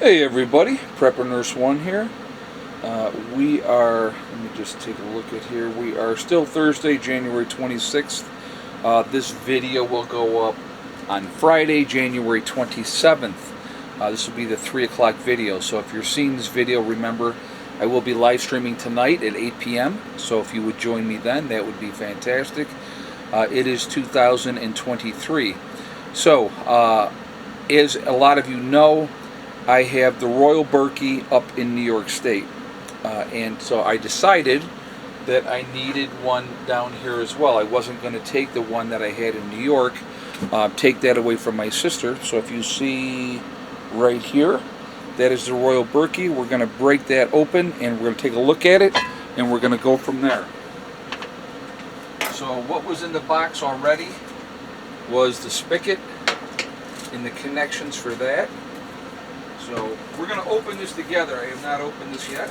Hey everybody, Prepper Nurse 1 here. Let me just take a look at here. We are still Thursday, January 26th. This video will go up on Friday, January 27th. This will be the 3 o'clock video. So if you're seeing this video, remember I will be live streaming tonight at 8 p.m. So if you would join me then, that would be fantastic. It is 2023. So, as a lot of you know, I have the Royal Berkey up in New York State, and so I decided that I needed one down here as well. I wasn't going to take the one that I had in New York, take that away from my sister. So if you see right here, that is the Royal Berkey. We're going to break that open and we're going to take a look at it, and we're going to go from there. So what was in the box already was the spigot and the connections for that. So we're going to open this together. I have not opened this yet.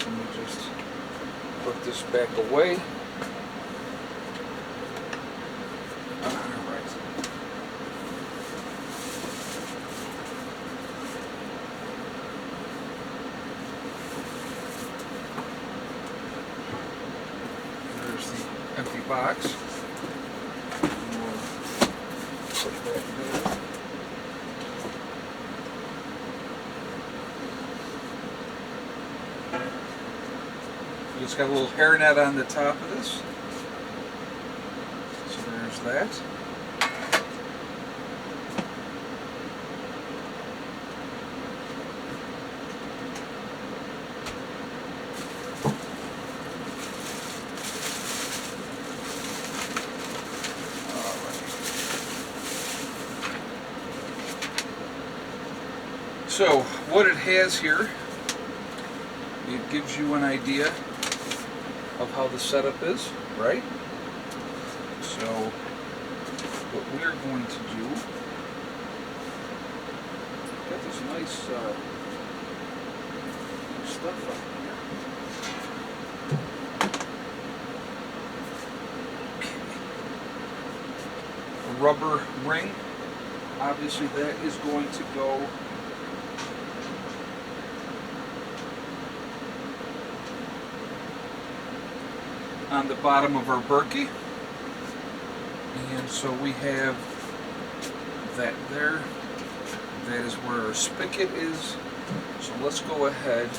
Let me just put this back away. Empty box. Put that there. It's got a little hairnet on the top of this. So there's that. So what it has here, it gives you an idea of how the setup is, right? So what we're going to do, got this nice stuff on here. A rubber ring, obviously that is going to go on the bottom of our Berkey, and so we have that there. That is where our spigot is. So let's go ahead.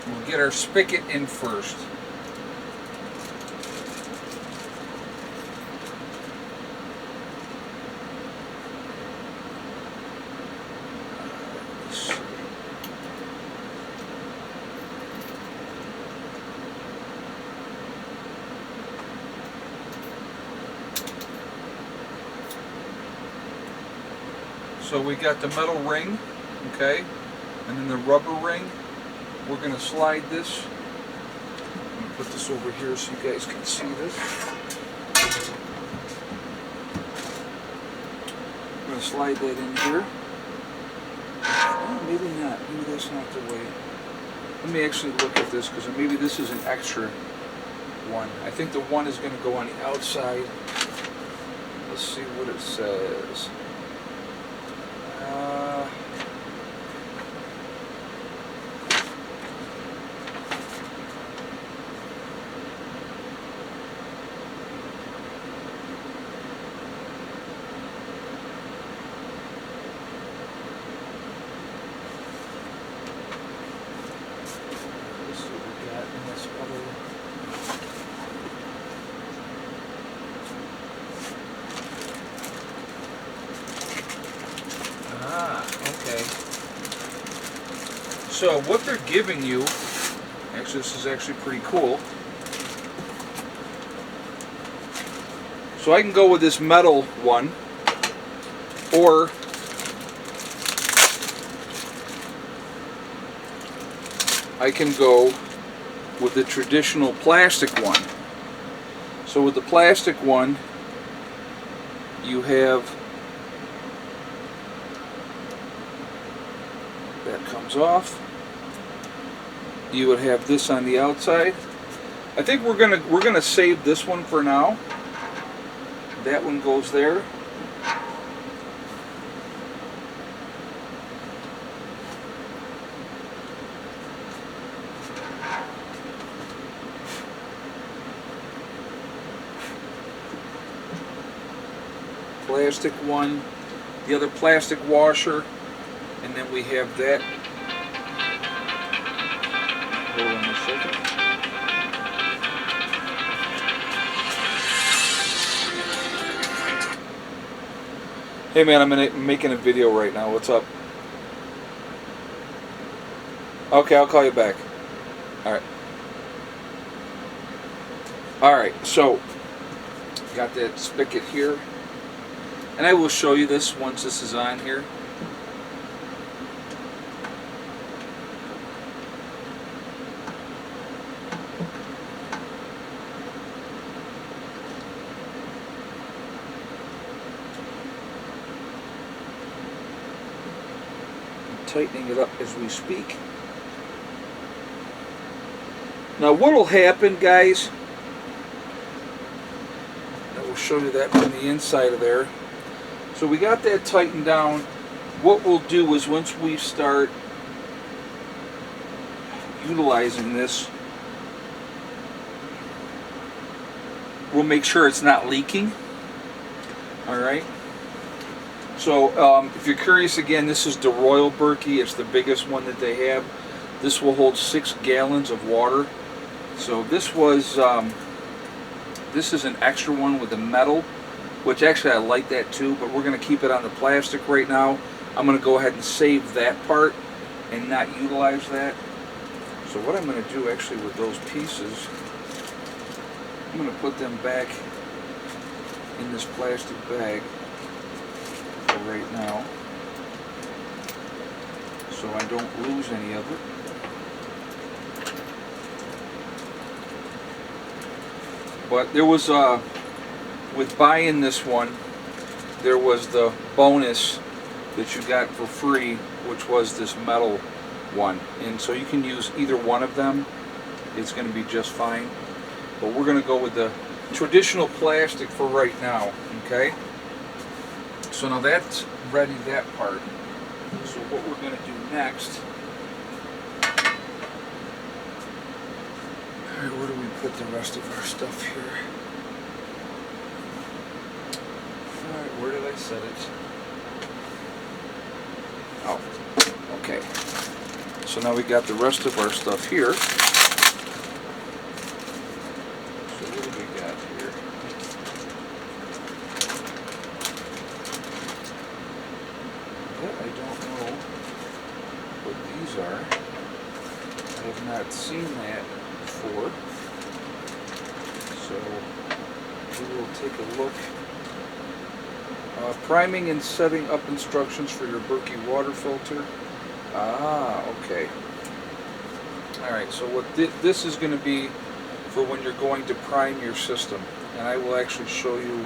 We'll get our spigot in first. So we got the metal ring, okay, and then the rubber ring. We're going to slide this. I'm going to put this over here so you guys can see this. I'm going to slide that in here. Oh, maybe not. Maybe that's not the way. Let me actually look at this, because maybe this is an extra one. I think the one is going to go on the outside. Let's see what it says. Let's see what we got in this other. Okay. So what they're giving you, actually this is actually pretty cool. So I can go with this metal one, or I can go with the traditional plastic one. So with the plastic one, you have that comes off. you would have this on the outside. I think we're gonna save this one for now. That one goes there. Plastic one, the other plastic washer, and then we have that. Hold on a second. Hey man, I'm making a video right now. What's up? Okay, I'll call you back. Alright. Alright, so got that spigot here. And I will show you this once this is on here. I'm tightening it up as we speak. Now what will happen, guys, I will show you that from the inside of there. So we got that tightened down. What we'll do is once we start utilizing this, we'll make sure it's not leaking. Alright. So if you're curious, again, this is the Royal Berkey. It's the biggest one that they have. This will hold 6 gallons of water. So this was, this is an extra one with the metal, which actually I like that too, but we're going to keep it on the plastic right now. I'm going to go ahead and save that part and not utilize that. So what I'm going to do actually with those pieces, I'm going to put them back in this plastic bag for right now, so I don't lose any of it. But there was, with buying this one, there was the bonus that you got for free, which was this metal one. And so you can use either one of them. It's going to be just fine. But we're going to go with the traditional plastic for right now, okay? So now that's ready, that part. So what we're going to do next, alright, where do we put the rest of our stuff here? Alright, where did I set it? Oh, okay. So now we got the rest of our stuff here. So what do we got here? That I don't know what these are. I have not seen that before. So we will take a look. Priming and setting up instructions for your Berkey water filter. Ah, okay. Alright, so what this is going to be for when you're going to prime your system. And I will actually show you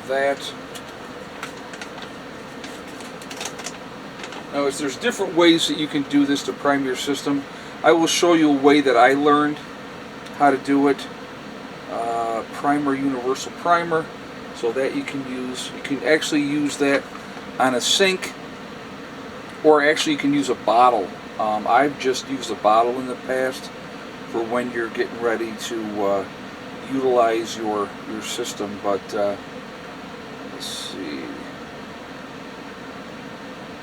that. Now, there's different ways that you can do this to prime your system. I will show you a way that I learned how to do it. Primer, universal primer. So that you can actually use that on a sink, or actually you can use a bottle. I've just used a bottle in the past for when you're getting ready to utilize your system. But let's see,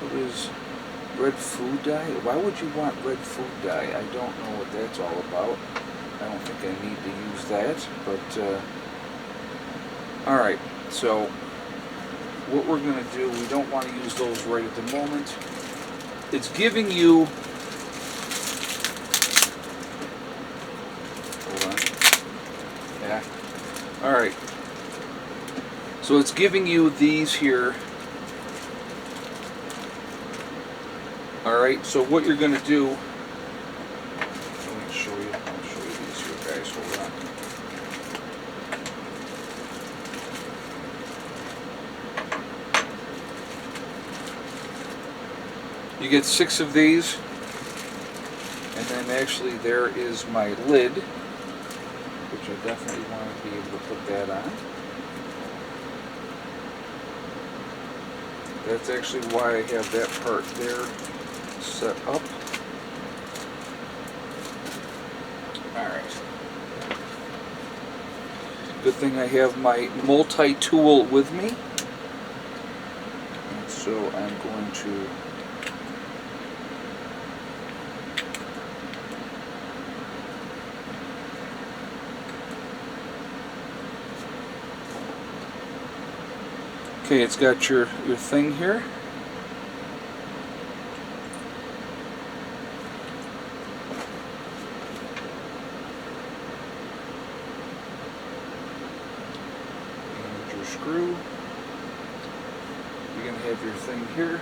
what is red food dye? Why would you want red food dye? I don't know what that's all about. I don't think I need to use that, but alright, so what we're going to do, we don't want to use those right at the moment. It's giving you, hold on, yeah, alright, so it's giving you these here. Alright, so what you're going to do, I'll show you these here, guys, hold on. You get 6 of these, and then actually there is my lid, which I definitely want to be able to put that on. That's actually why I have that part there set up. Alright. Good thing I have my multi-tool with me. And so I'm going to okay, it's got your thing here. And your screw. You're going to have your thing here.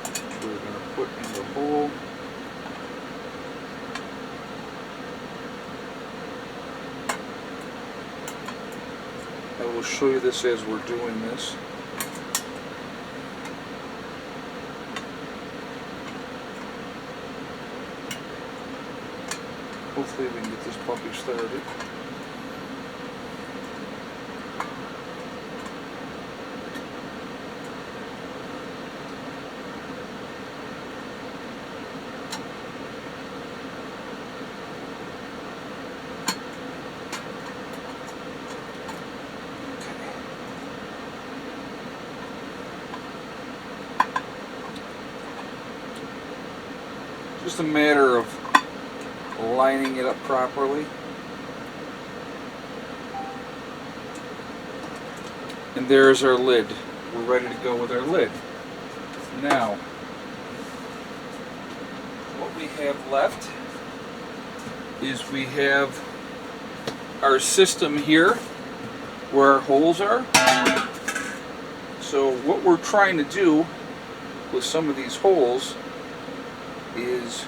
Which we're going to put in the hole. I will show you this as we're doing this. Hopefully we can get this puppy started. Just a matter of lining it up properly. And there's our lid. We're ready to go with our lid. Now, what we have left is we have our system here where our holes are. So what we're trying to do with some of these holes is,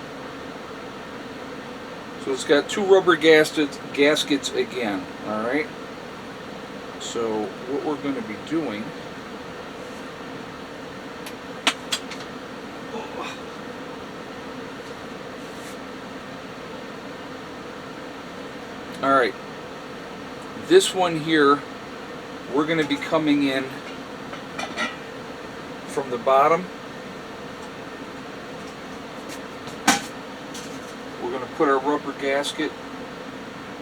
so it's got two rubber gaskets again, alright? So what we're going to be doing, alright, this one here, we're going to be coming in from the bottom. We're going to put our rubber gasket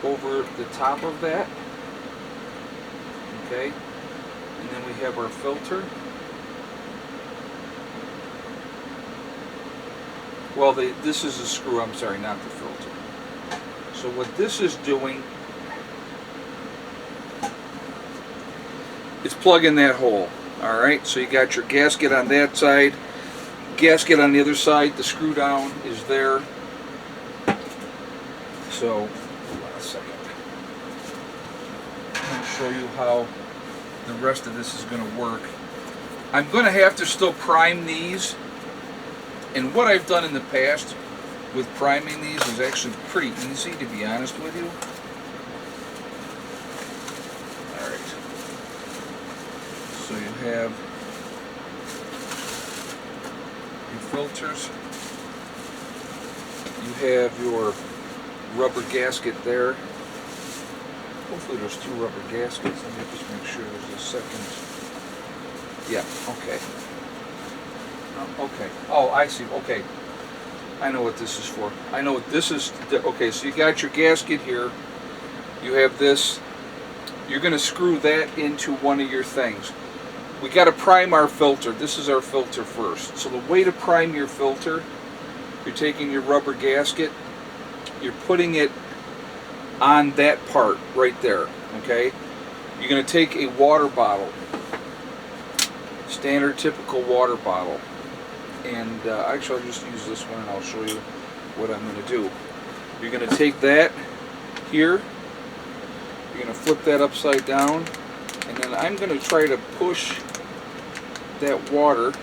over the top of that. Okay, and then we have our filter. Well, this is a screw, I'm sorry, not the filter. So what this is doing is plugging that hole. Alright, so you got your gasket on that side, gasket on the other side, the screw down is there. So, hold on a second. I'm going to show you how the rest of this is going to work. I'm going to have to still prime these, and what I've done in the past with priming these is actually pretty easy, to be honest with you. Alright, so you have your filters, you have your rubber gasket there. Hopefully there's two rubber gaskets. Let me just make sure there's a second. Yeah, okay. Okay. Oh, I see. Okay. I know what this is for. I know what this is. Okay, so you got your gasket here. You have this. You're going to screw that into one of your things. We got to prime our filter. This is our filter first. So the way to prime your filter, you're taking your rubber gasket, you're putting it on that part right there, okay? You're going to take a water bottle, standard typical water bottle, and actually I'll just use this one and I'll show you what I'm going to do. You're going to take that here, you're going to flip that upside down, and then I'm going to try to push that water.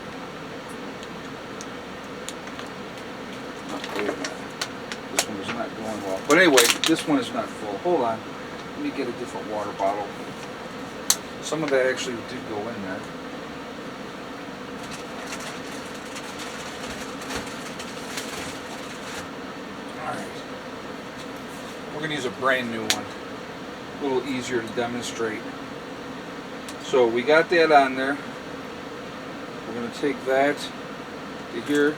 Oh, wait a minute. This one is not going well. But anyway, this one is not full. Hold on. Let me get a different water bottle. Some of that actually did go in there. going to use a brand new one. A little easier to demonstrate. So we got that on there. We're going to take that to here,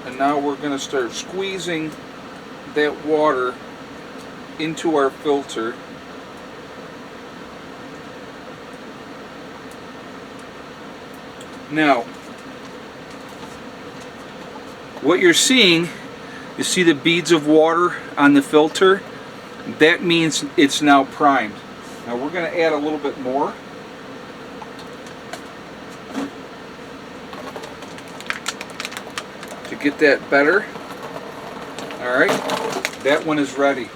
and now we're going to start squeezing that water into our filter. Now, what you're seeing, you see the beads of water on the filter? That means it's now primed. Now we're going to add a little bit more. To get that better. Alright, that one is ready.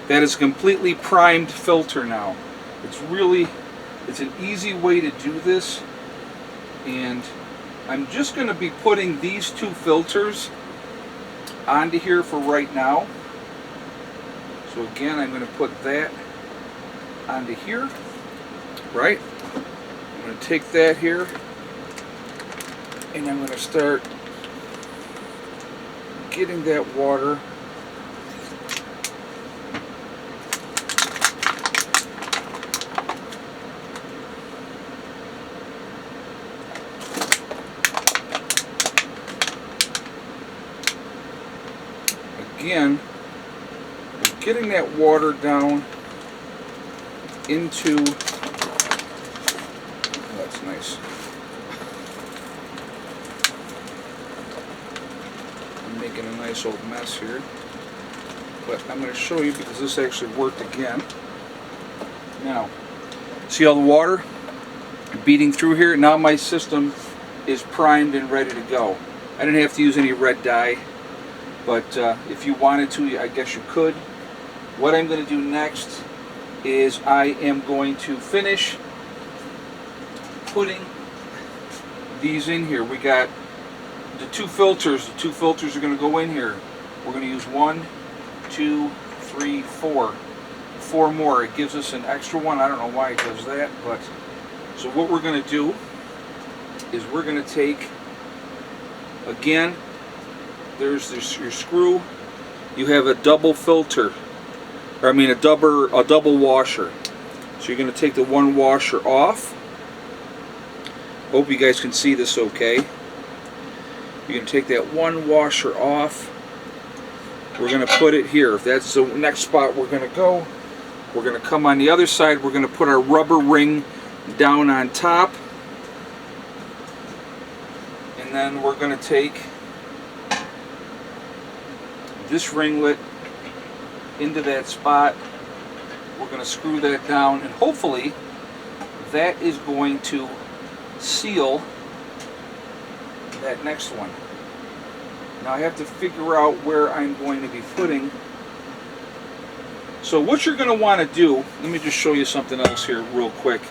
That is a completely primed filter now. It's an easy way to do this. And I'm just going to be putting these two filters onto here for right now. So again, I'm going to put that onto here, right? I'm going to take that here, and I'm going to start getting that water again. I'm getting that water down into, oh, that's nice. I'm making a nice old mess here, but I'm going to show you because this actually worked again. Now, see all the water beating through here? Now my system is primed and ready to go. I didn't have to use any red dye, but if you wanted to, I guess you could. What I'm going to do next is I am going to finish putting these in here. We got the two filters. The two filters are going to go in here. We're going to use 1, 2, 3, 4. 4 more. It gives us an extra one. I don't know why it does that, but so what we're going to do is we're going to take, again, there's your screw. You have a double filter, or I mean a double washer. So you're going to take the one washer off. Hope you guys can see this okay. You're going to take that one washer off. We're going to put it here. If that's the next spot we're going to go. We're going to come on the other side. We're going to put our rubber ring down on top. And then we're going to take this ringlet into that spot. We're going to screw that down, and hopefully that is going to seal that next one. Now I have to figure out where I'm going to be putting. So what you're going to want to do, let me just show you something else here real quick.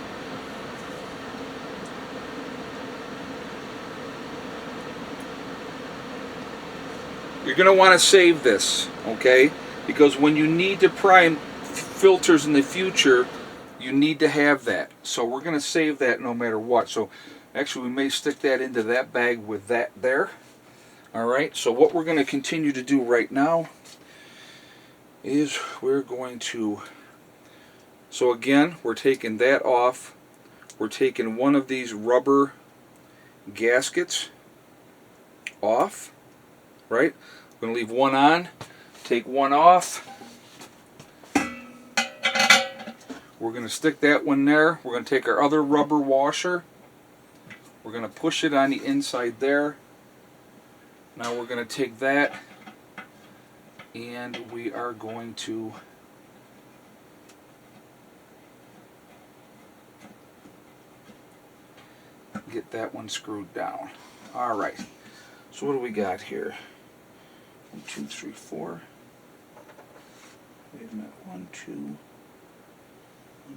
You're going to want to save this, okay? Because when you need to prime filters in the future, you need to have that. So we're going to save that no matter what. So actually we may stick that into that bag with that there. Alright, so what we're going to continue to do right now is we're going to, so again, we're taking that off. We're taking one of these rubber gaskets off, right? We're going to leave one on, take one off. We're going to stick that one there. We're going to take our other rubber washer. We're going to push it on the inside there. Now we're going to take that and we are going to get that one screwed down. Alright, so what do we got here? 1, 2, 3, 4. Wait a minute. 1, 2, 1,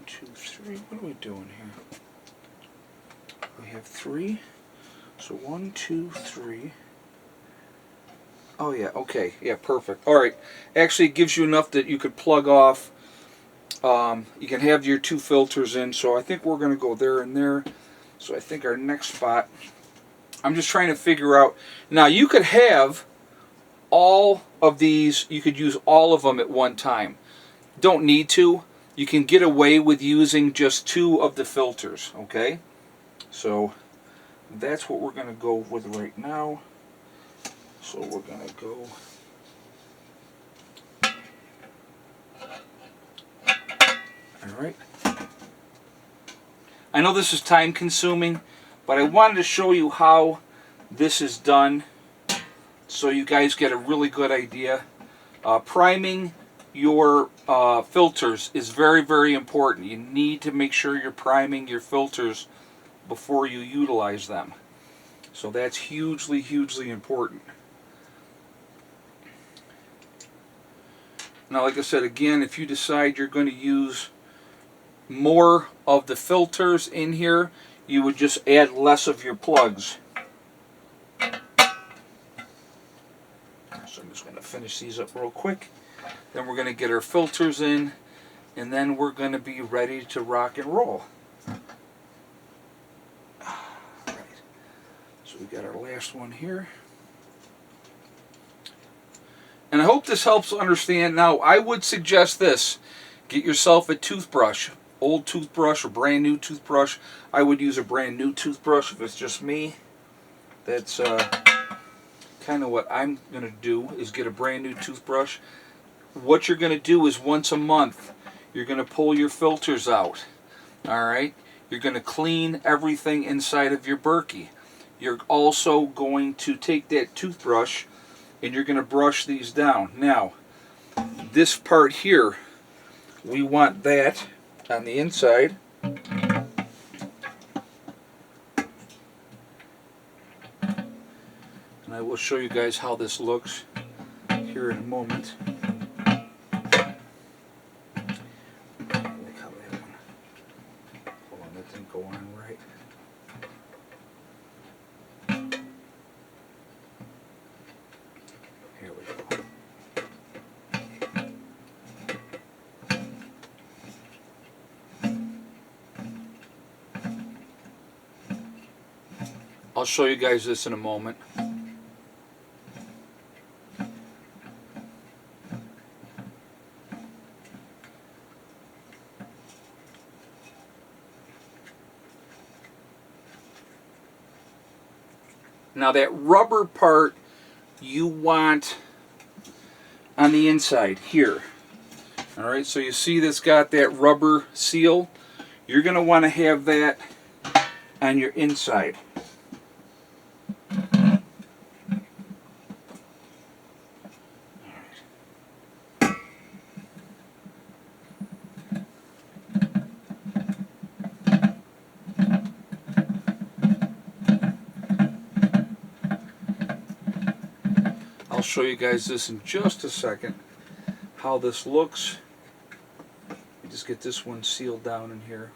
2, 3. What are we doing here? We have 3. So 1, 2, 3. Oh yeah, okay, yeah, perfect. Alright, actually it gives you enough that you could plug off. You can have your two filters in, so I think we're going to go there and there. So I think our next spot, I'm just trying to figure out. Now you could have all of these, you could use all of them at one time. don't need to. You can get away with using just 2 of the filters, okay? So that's what we're going to go with right now. So we're going to go... Alright. I know this is time consuming, but I wanted to show you how this is done so you guys get a really good idea. Priming your filters is very, very important. You need to make sure you're priming your filters before you utilize them. So that's hugely, hugely important. Now, like I said, again, if you decide you're going to use more of the filters in here, you would just add less of your plugs. So I'm just going to finish these up real quick. Then we're going to get our filters in, and then we're going to be ready to rock and roll. Right. So we got our last one here. And I hope this helps understand. Now, I would suggest this. Get yourself a toothbrush. Old toothbrush or brand new toothbrush. I would use a brand new toothbrush if it's just me. That's kind of what I'm going to do, is get a brand new toothbrush. What you're going to do is once a month, you're going to pull your filters out. Alright? You're going to clean everything inside of your Berkey. You're also going to take that toothbrush and you're going to brush these down. Now, this part here, we want that on the inside. And I will show you guys how this looks here in a moment. Hold on, that didn't go on right. Here we go. I'll show you guys this in a moment. Now that rubber part you want on the inside here. Alright, so you see this got that rubber seal. You're going to want to have that on your inside. I'll show you guys this in just a second, how this looks. Just get this one sealed down in here.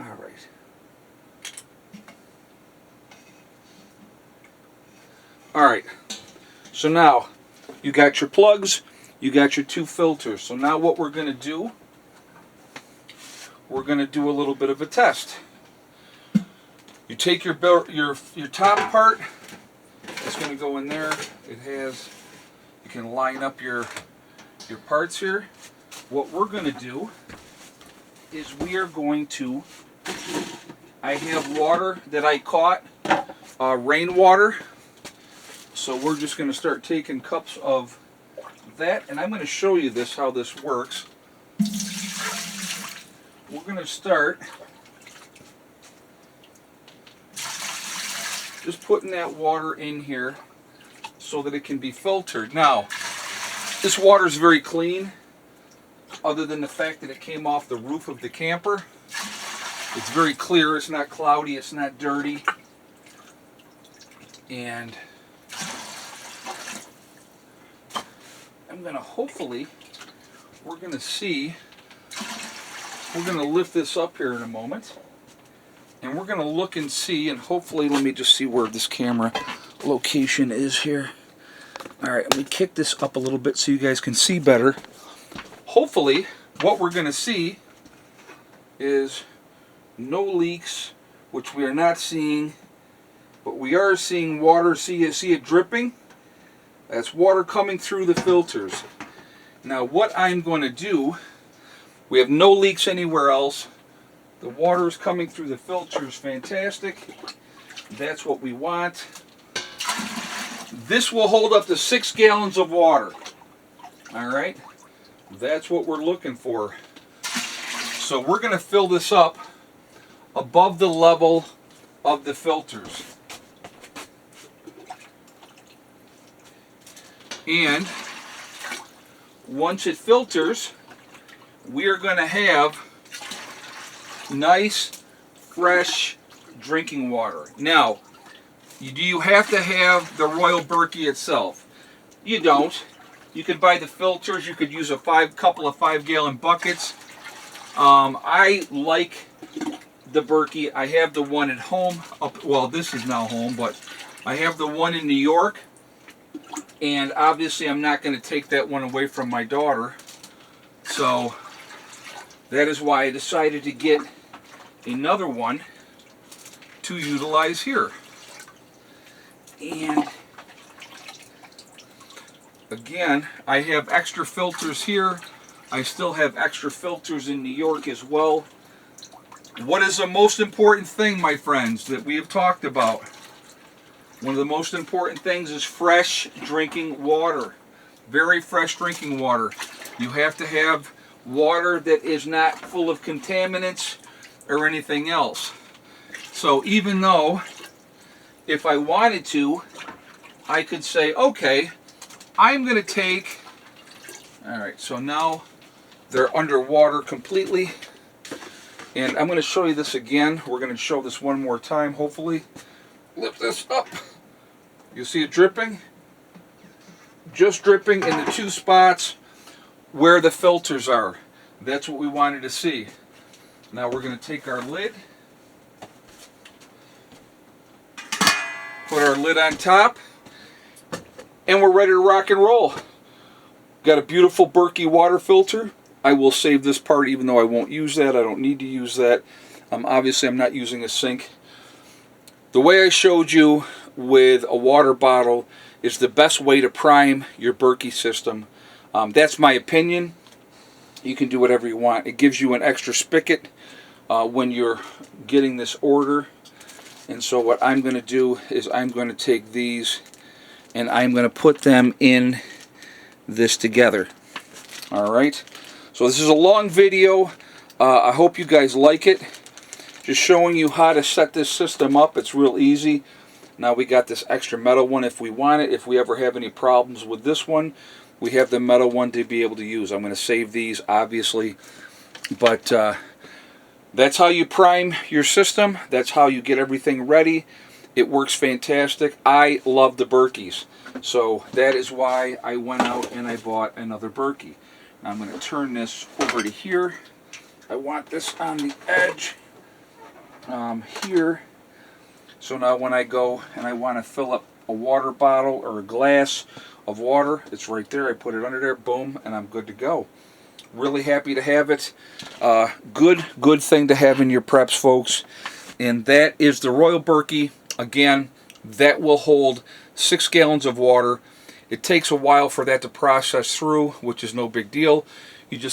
Alright. Alright. So now, you got your plugs, you got your 2 filters. So now what we're going to do, we're going to do a little bit of a test. You take your top part, it's going to go in there. It has, you can line up your parts here. What we're going to do is we are going to, I have water that I caught, rainwater. So we're just going to start taking cups of that, and I'm going to show you this, how this works. We're going to start just putting that water in here so that it can be filtered. Now, this water is very clean, other than the fact that it came off the roof of the camper. It's very clear, it's not cloudy, it's not dirty. And I'm going to hopefully, we're going to see, we're going to lift this up here in a moment. And we're going to look and see, and hopefully, let me just see where this camera location is here. Alright, let me kick this up a little bit so you guys can see better. Hopefully, what we're going to see is no leaks, which we are not seeing. but we are seeing water. See it dripping? That's water coming through the filters. Now what I'm going to do, we have no leaks anywhere else. The water is coming through the filters, fantastic. That's what we want. This will hold up to 6 gallons of water. Alright, that's what we're looking for. So we're going to fill this up above the level of the filters. And once it filters, we are going to have nice, fresh drinking water. Now, do you have to have the Royal Berkey itself? You don't. You could buy the filters. You could use a couple of 5-gallon buckets. I like the Berkey. I have the one at home. Well, this is now home, but I have the one in New York. And obviously I'm not going to take that one away from my daughter. So that is why I decided to get another one to utilize here. And again, I have extra filters here. I still have extra filters in New York as well. What is the most important thing, my friends, that we have talked about? One of the most important things is fresh drinking water. Very fresh drinking water. You have to have water that is not full of contaminants or anything else. So even though, if I wanted to, I could say, okay, I'm going to take, alright, so now they're underwater completely. And I'm going to show you this again. We're going to show this one more time, hopefully. Lift this up. You see it dripping? Just dripping in the 2 spots where the filters are. That's what we wanted to see. Now we're going to take our lid, put our lid on top, and we're ready to rock and roll. Got a beautiful Berkey water filter. I will save this part even though I won't use that. I don't need to use that. Obviously I'm not using a sink. The way I showed you with a water bottle is the best way to prime your Berkey system. That's my opinion. You can do whatever you want. It gives you an extra spigot when you're getting this order. And so what I'm going to do is I'm going to take these and I'm going to put them in this together. Alright, so this is a long video. I hope you guys like it. Just showing you how to set this system up. It's real easy. Now we got this extra metal one if we want it. If we ever have any problems with this one, we have the metal one to be able to use. I'm going to save these, obviously. But that's how you prime your system. That's how you get everything ready. It works fantastic. I love the Berkeys. So that is why I went out and I bought another Berkey. Now I'm going to turn this over to here. I want this on the edge here. So now when I go and I want to fill up a water bottle or a glass of water, it's right there. I put it under there, boom, and I'm good to go. Really happy to have it. Good thing to have in your preps, folks. And that is the Royal Berkey. Again, that will hold 6 gallons of water. It takes a while for that to process through, which is no big deal. You just